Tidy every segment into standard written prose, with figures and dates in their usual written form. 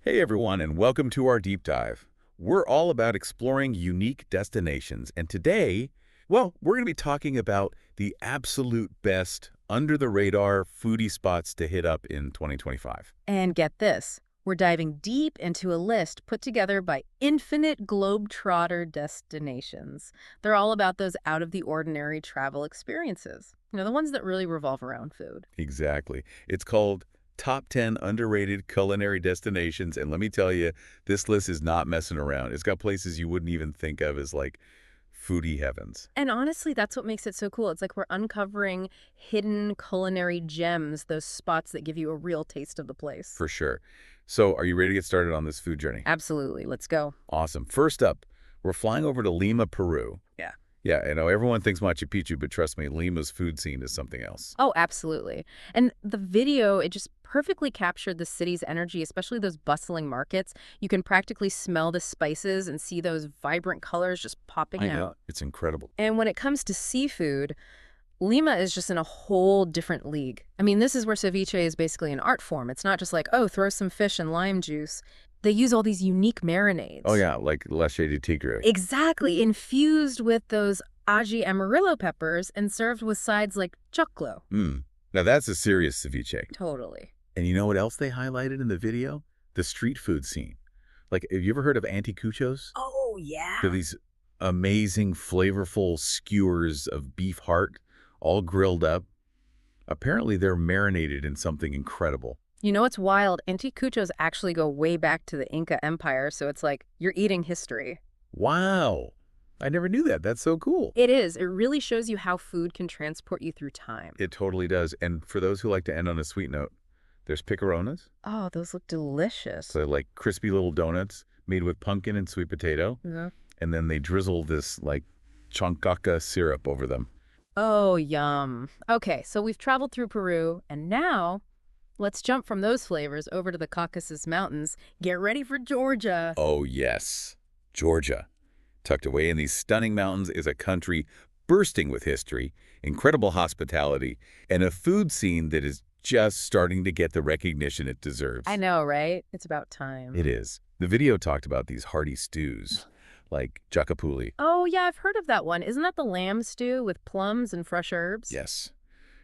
Hey everyone, and welcome to our deep dive. We're all about exploring unique destinations, and today, well, we're going to be talking about the absolute best under-the-radar foodie spots to hit up in 2025. And get this, we're diving deep into a list put together by Infinite Globetrotter Destinations. They're all about those out-of-the-ordinary travel experiences. The ones that really revolve around food. Exactly. It's called Top 10 Underrated Culinary Destinations, and let me tell you, this list is not messing around. It's got places you wouldn't even think of as like foodie heavens. And honestly, that's what makes it so cool. It's like we're uncovering hidden culinary gems, those spots that give you a real taste of the place. For sure. So, are you ready to get started on this food journey? Absolutely. Let's go. Awesome. First up, we're flying over to Lima, Peru. Yeah. Yeah, I know everyone thinks Machu Picchu, but trust me, Lima's food scene is something else. Oh, absolutely. And the video, it just perfectly captured the city's energy, especially those bustling markets. You can practically smell the spices and see those vibrant colors just popping I know. out. It's incredible. And when it comes to seafood, Lima is just in a whole different league. I mean, this is where ceviche is basically an art form. It's not just like, oh, throw some fish and lime juice. They use all these unique Oh marinades. yeah, like leche de tigre. Exactly, infused with those aji amarillo peppers and served with sides like choclo. Mm. Now that's a serious ceviche. Totally. And you know what else they highlighted in the video? The street food scene. Like, have you ever heard of anticuchos? Oh, yeah. They're these amazing, flavorful skewers of beef heart, all grilled up. Apparently, they're marinated in something incredible. You know what's wild? Anticuchos actually go way back to the Inca Empire, so it's like you're eating history. Wow. I never knew that. That's so cool. It is. It really shows you how food can transport you through time. It totally does. And for those who like to end on a sweet note, there's picaronas. Oh, those look delicious. So like crispy little donuts made with pumpkin and sweet potato. Yeah. And then they drizzle this like chancaca syrup over them. Oh, yum. Okay, so we've traveled through Peru, and now let's jump from those flavors over to the Caucasus Mountains. Get ready for Georgia. Oh, yes. Georgia. Tucked away in these stunning mountains is a country bursting with history, incredible hospitality, and a food scene that is just starting to get the recognition it deserves. I know, right? It's about time. It is. The video talked about these hearty stews, like jacapuli. Oh, yeah, I've heard of that one. Isn't that the lamb stew with plums and fresh herbs? Yes.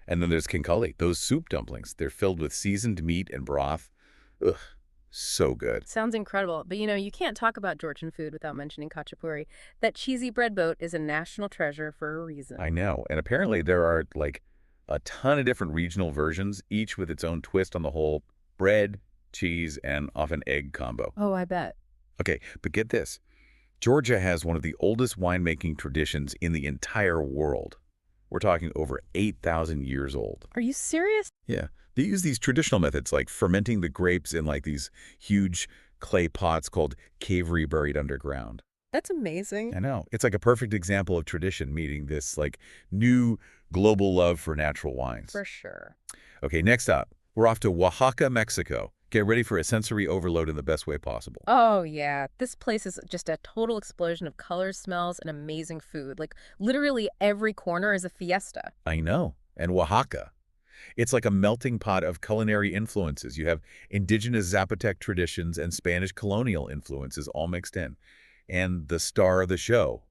And then there's kinkali, those soup dumplings. They're filled with seasoned meat and broth. Ugh, so good. Sounds incredible. But you can't talk about Georgian food without mentioning khachapuri. That cheesy bread boat is a national treasure for a reason. I know. And apparently there are like a ton of different regional versions, each with its own twist on the whole bread, cheese, and often egg combo. Oh, I bet. Okay, but get this. Georgia has one of the oldest winemaking traditions in the entire world. We're talking over 8,000 years old. Are you serious? Yeah. They use these traditional methods like fermenting the grapes in like these huge clay pots called cavery buried underground. That's amazing. I know. It's like a perfect example of tradition meeting this like new global love for natural wines. For sure. Okay, next up, we're off to Oaxaca, Mexico. Get ready for a sensory overload in the best way possible. Oh, yeah. This place is just a total explosion of colors, smells, and amazing food. Like, literally every corner is a fiesta. I know. And Oaxaca. It's like a melting pot of culinary influences. You have indigenous Zapotec traditions and Spanish colonial influences all mixed in. And the star of the show,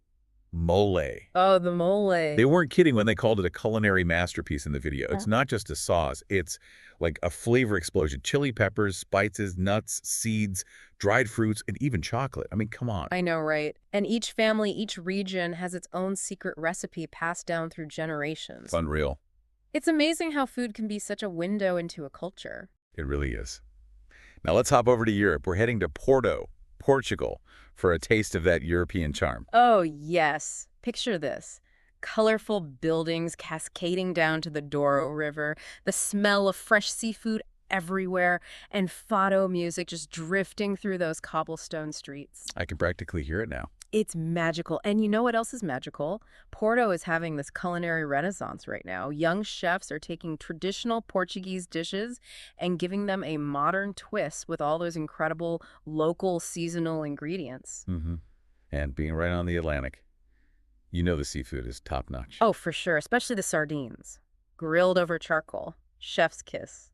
mole. Oh, the mole. They weren't kidding when they called it a culinary masterpiece in the video. It's not just a sauce. It's like a flavor explosion. Chili peppers, spices, nuts, seeds, dried fruits, and even chocolate. I mean, come on. I know, right? And each family, each region has its own secret recipe passed down through generations. Unreal. It's amazing how food can be such a window into a culture. It really is. Now let's hop over to Europe. We're heading to Porto, Portugal, for a taste of that European charm. Oh, yes. Picture this. Colorful buildings cascading down to the Douro River, the smell of fresh seafood everywhere, and fado music just drifting through those cobblestone streets. I can practically hear it now. It's magical. And you know what else is magical? Porto is having this culinary renaissance right now. Young chefs are taking traditional Portuguese dishes and giving them a modern twist with all those incredible local seasonal ingredients. And being right on the Atlantic, you know the seafood is top-notch. Oh, for sure, especially the sardines. Grilled over charcoal. Chef's kiss.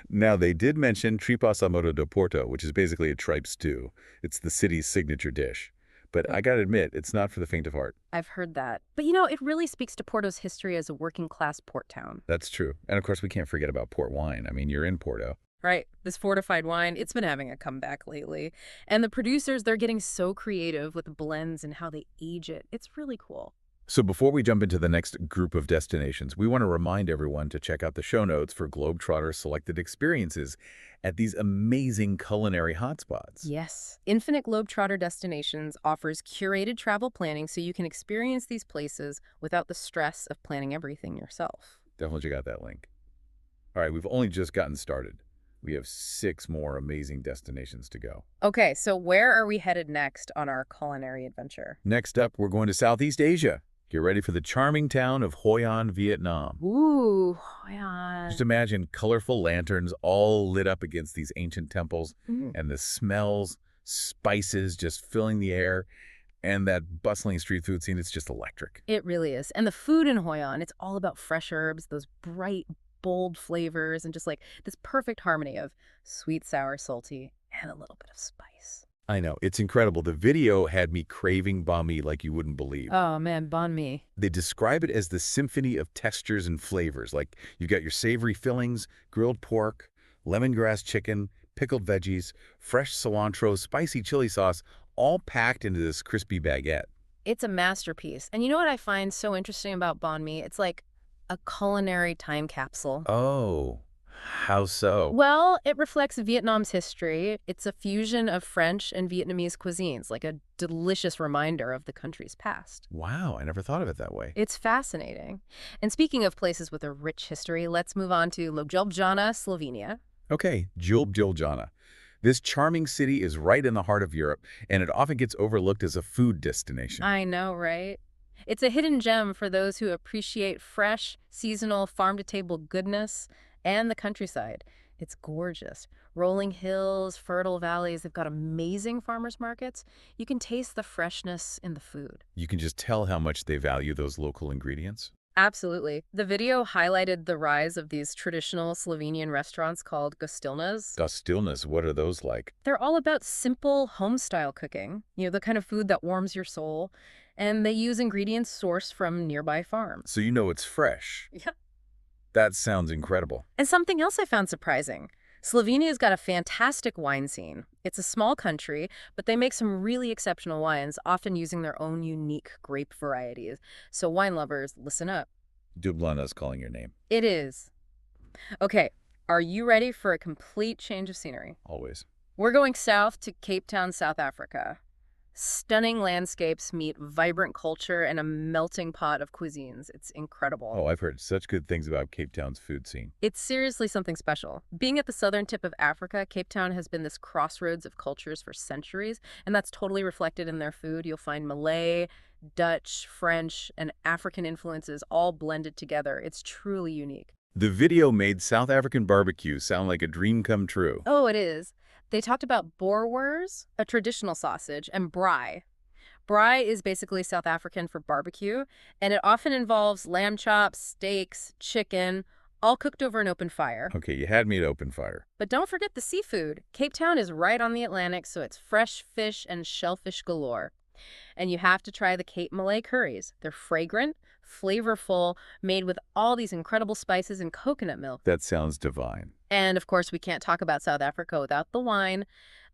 Now, they did mention tripas al modo de Porto, which is basically a tripe stew. It's the city's signature dish. But I gotta admit, it's not for the faint of heart. I've heard that. But it really speaks to Porto's history as a working class port town. That's true. And of course, we can't forget about port wine. I mean, you're in Porto. Right. This fortified wine, it's been having a comeback lately. And the producers, they're getting so creative with blends and how they age it. It's really cool. So before we jump into the next group of destinations, we want to remind everyone to check out the show notes for Globetrotter-selected experiences at these amazing culinary hotspots. Yes. Infinite Globetrotter Destinations offers curated travel planning so you can experience these places without the stress of planning everything yourself. Definitely check out that link. All right, we've only just gotten started. We have 6 more amazing destinations to go. Okay, so where are we headed next on our culinary adventure? Next up, we're going to Southeast Asia. Get ready for the charming town of Hoi An, Vietnam. Ooh, Hoi An. Just imagine colorful lanterns all lit up against these ancient temples, Mm. and the smells, spices just filling the air, and that bustling street food scene. It's just electric. It really is. And the food in Hoi An, it's all about fresh herbs, those bright, bold flavors, and just like this perfect harmony of sweet, sour, salty, and a little bit of spice. I know, it's incredible. The video had me craving banh mi like you wouldn't believe. Oh man, banh mi. They describe it as the symphony of textures and flavors. Like you've got your savory fillings, grilled pork, lemongrass chicken, pickled veggies, fresh cilantro, spicy chili sauce, all packed into this crispy baguette. It's a masterpiece. And you know what I find so interesting about banh mi? It's like a culinary time capsule. Oh, how so? Well, it reflects Vietnam's history. It's a fusion of French and Vietnamese cuisines, like a delicious reminder of the country's past. Wow, I never thought of it that way. It's fascinating. And speaking of places with a rich history, let's move on to Ljubljana, Slovenia. Okay, Ljubljana. This charming city is right in the heart of Europe, and it often gets overlooked as a food destination. I know, right? It's a hidden gem for those who appreciate fresh, seasonal, farm-to-table goodness and the countryside. It's gorgeous. Rolling hills, fertile valleys, they've got amazing farmers markets. You can taste the freshness in the food. You can just tell how much they value those local ingredients. Absolutely. The video highlighted the rise of these traditional Slovenian restaurants called gostilnas. Gostilnas, what are those like? They're all about simple home-style cooking, the kind of food that warms your soul, and they use ingredients sourced from nearby farms. So you know it's fresh. Yeah. That sounds incredible. And something else I found surprising. Slovenia's got a fantastic wine scene. It's a small country, but they make some really exceptional wines, often using their own unique grape varieties. So wine lovers, listen up. Ljubljana's calling your name. It is. Okay, are you ready for a complete change of scenery? Always. We're going south to Cape Town, South Africa. Stunning landscapes meet vibrant culture and a melting pot of cuisines. It's incredible. Oh, I've heard such good things about Cape Town's food scene. It's seriously something special. Being at the southern tip of Africa, Cape Town has been this crossroads of cultures for centuries, and that's totally reflected in their food. You'll find Malay, Dutch, French, and African influences all blended together. It's truly unique. The video made South African barbecue sound like a dream come true. Oh, it is. They talked about boerewors, a traditional sausage, and braai. Braai is basically South African for barbecue, and it often involves lamb chops, steaks, chicken, all cooked over an open fire. Okay, you had me at open fire. But don't forget the seafood. Cape Town is right on the Atlantic, so it's fresh fish and shellfish galore. And you have to try the Cape Malay curries. They're fragrant, flavorful, made with all these incredible spices and coconut milk. That sounds divine. And of course, we can't talk about South Africa without the wine.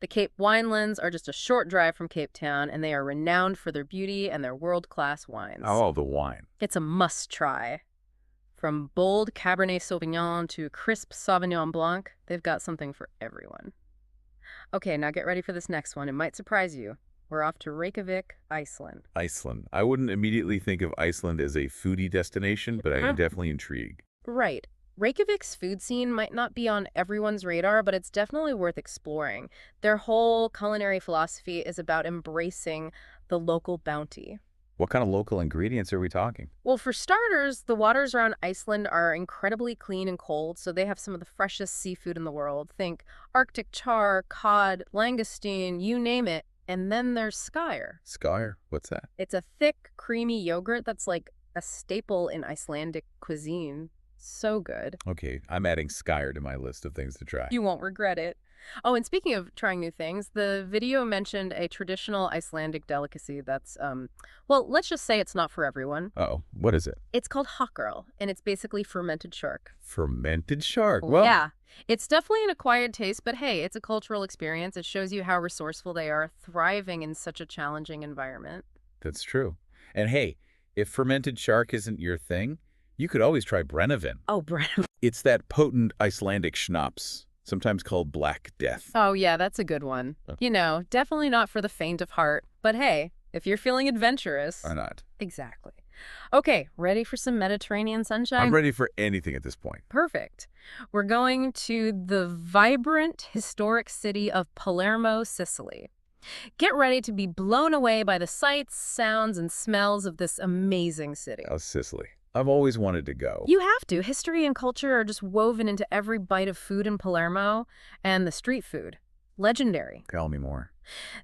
The Cape Winelands are just a short drive from Cape Town, and they are renowned for their beauty and their world-class wines. Oh, the wine. It's a must-try. From bold Cabernet Sauvignon to crisp Sauvignon Blanc, they've got something for everyone. Okay, now get ready for this next one. It might surprise you. We're off to Reykjavik, Iceland. Iceland. I wouldn't immediately think of Iceland as a foodie destination, but I am definitely intrigued. Right. Reykjavik's food scene might not be on everyone's radar, but it's definitely worth exploring. Their whole culinary philosophy is about embracing the local bounty. What kind of local ingredients are we talking? Well, for starters, the waters around Iceland are incredibly clean and cold, so they have some of the freshest seafood in the world. Think Arctic char, cod, langoustine, you name it. And then there's skyr. Skyr? What's that? It's a thick, creamy yogurt that's like a staple in Icelandic cuisine. So good. Okay, I'm adding Skyer to my list of things to try. You won't regret it. Oh, and speaking of trying new things, the video mentioned a traditional Icelandic delicacy that's, well, let's just say it's not for everyone. Uh-oh, what is it? It's called hockerel, and it's basically fermented shark. Fermented shark. Oh, Well, yeah. It's definitely an acquired taste, but hey, it's a cultural experience. It shows you how resourceful they are, thriving in such a challenging environment. that's true. And hey, if fermented shark isn't your thing, you could always try Brennivin. Oh, Brent. It's that potent Icelandic schnapps, sometimes called Black Death. Oh, yeah, that's a good one. You know, definitely not for the faint of heart, but hey, if you're feeling adventurous. Or not. Exactly. Okay, ready for some Mediterranean sunshine? I'm ready for anything at this point. Perfect. We're going to the vibrant, historic city of Palermo, Sicily. Get ready to be blown away by the sights, sounds, and smells of this amazing city. How's Sicily? I've always wanted to go. You have to. History and culture are just woven into every bite of food in Palermo, and the street food. Legendary. Tell me more.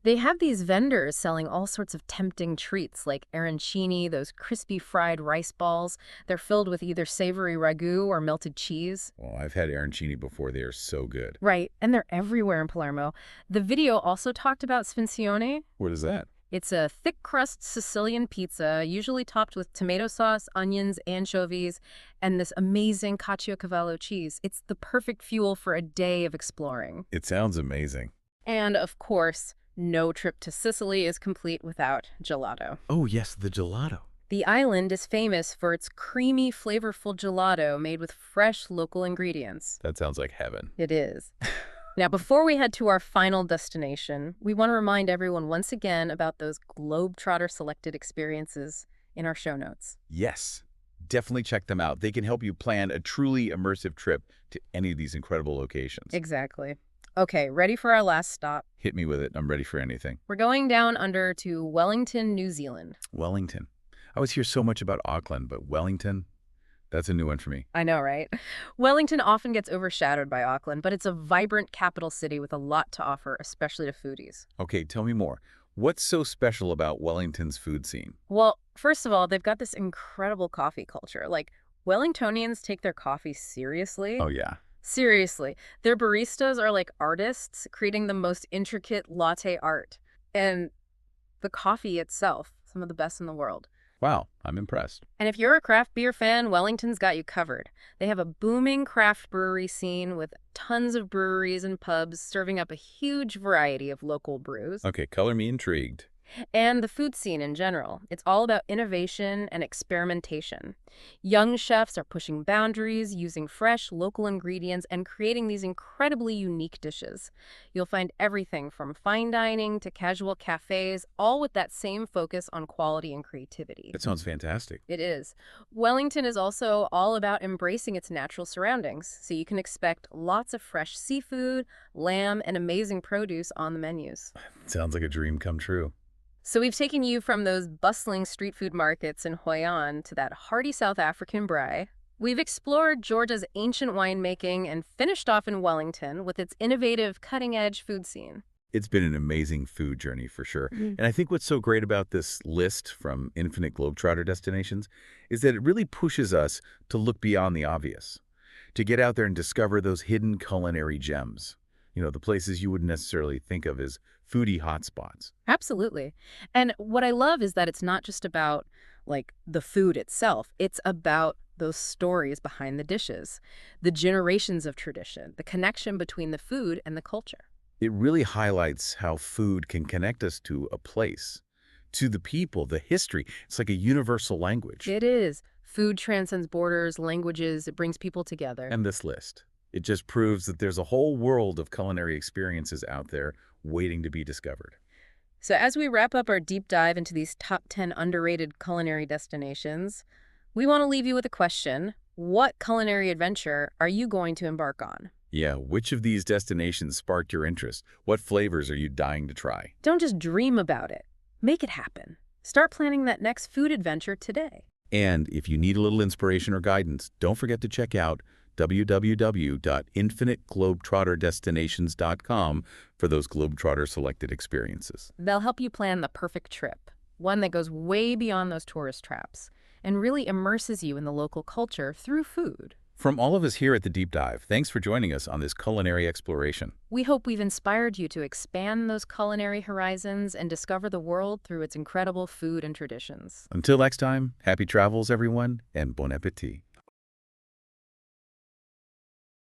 They have these vendors selling all sorts of tempting treats like arancini, those crispy fried rice balls. They're filled with either savory ragu or melted cheese. Well, I've had arancini before. They are so good. Right, and they're everywhere in Palermo. The video also talked about sfincione. What is that? It's a thick crust Sicilian pizza, usually topped with tomato sauce, onions, anchovies, and this amazing caciocavallo cheese. It's the perfect fuel for a day of exploring. It sounds amazing. And of course, no trip to Sicily is complete without gelato. Oh, yes, the gelato. The island is famous for its creamy, flavorful gelato made with fresh local ingredients. That sounds like heaven. It is. Now, before we head to our final destination, we want to remind everyone once again about those Globetrotter-selected experiences in our show notes. Yes, definitely check them out. They can help you plan a truly immersive trip to any of these incredible locations. Exactly. Okay, ready for our last stop? Hit me with it. I'm ready for anything. We're going down under to Wellington, New Zealand. Wellington. I always hear so much about Auckland, but Wellington, that's a new one for me. I know, right? Wellington often gets overshadowed by Auckland, but it's a vibrant capital city with a lot to offer, especially to foodies. Okay, tell me more. What's so special about Wellington's food scene? Well, first of all, they've got this incredible coffee culture. Like, Wellingtonians take their coffee seriously. Oh, yeah. Seriously. Their baristas are like artists creating the most intricate latte art. And the coffee itself, some of the best in the world. Wow, I'm impressed. And if you're a craft beer fan, Wellington's got you covered. They have a booming craft brewery scene with tons of breweries and pubs serving up a huge variety of local brews. Okay, color me intrigued. And the food scene in general. It's all about innovation and experimentation. Young chefs are pushing boundaries, using fresh, local ingredients, and creating these incredibly unique dishes. You'll find everything from fine dining to casual cafes, all with that same focus on quality and creativity. That sounds fantastic. It is. Wellington is also all about embracing its natural surroundings, so you can expect lots of fresh seafood, lamb, and amazing produce on the menus. Sounds like a dream come true. So we've taken you from those bustling street food markets in Hoi An to that hearty South African braai. We've explored Georgia's ancient winemaking and finished off in Wellington with its innovative, cutting-edge food scene. It's been an amazing food journey for sure. Mhm. And I think what's so great about this list from Infinite Globetrotter Destinations is that it really pushes us to look beyond the obvious, to get out there and discover those hidden culinary gems. You know, the places you wouldn't necessarily think of as foodie hotspots. Absolutely. And what I love is that it's not just about, like, the food itself. It's about those stories behind the dishes, the generations of tradition, the connection between the food and the culture. It really highlights how food can connect us to a place, to the people, the history. It's like a universal language. It is. Food transcends borders, languages, it brings people together. And this list, it just proves that there's a whole world of culinary experiences out there waiting to be discovered. So as we wrap up our deep dive into these top 10 underrated culinary destinations, we want to leave you with a question. What culinary adventure are you going to embark on? Yeah, which of these destinations sparked your interest? What flavors are you dying to try? Don't just dream about it. Make it happen. Start planning that next food adventure today. And if you need a little inspiration or guidance, don't forget to check out www.infiniteglobtrotterdestinations.com for those Globetrotter-selected experiences. They'll help you plan the perfect trip, one that goes way beyond those tourist traps and really immerses you in the local culture through food. From all of us here at the Deep Dive, thanks for joining us on this culinary exploration. We hope we've inspired you to expand those culinary horizons and discover the world through its incredible food and traditions. Until next time, happy travels, everyone, and bon appetit.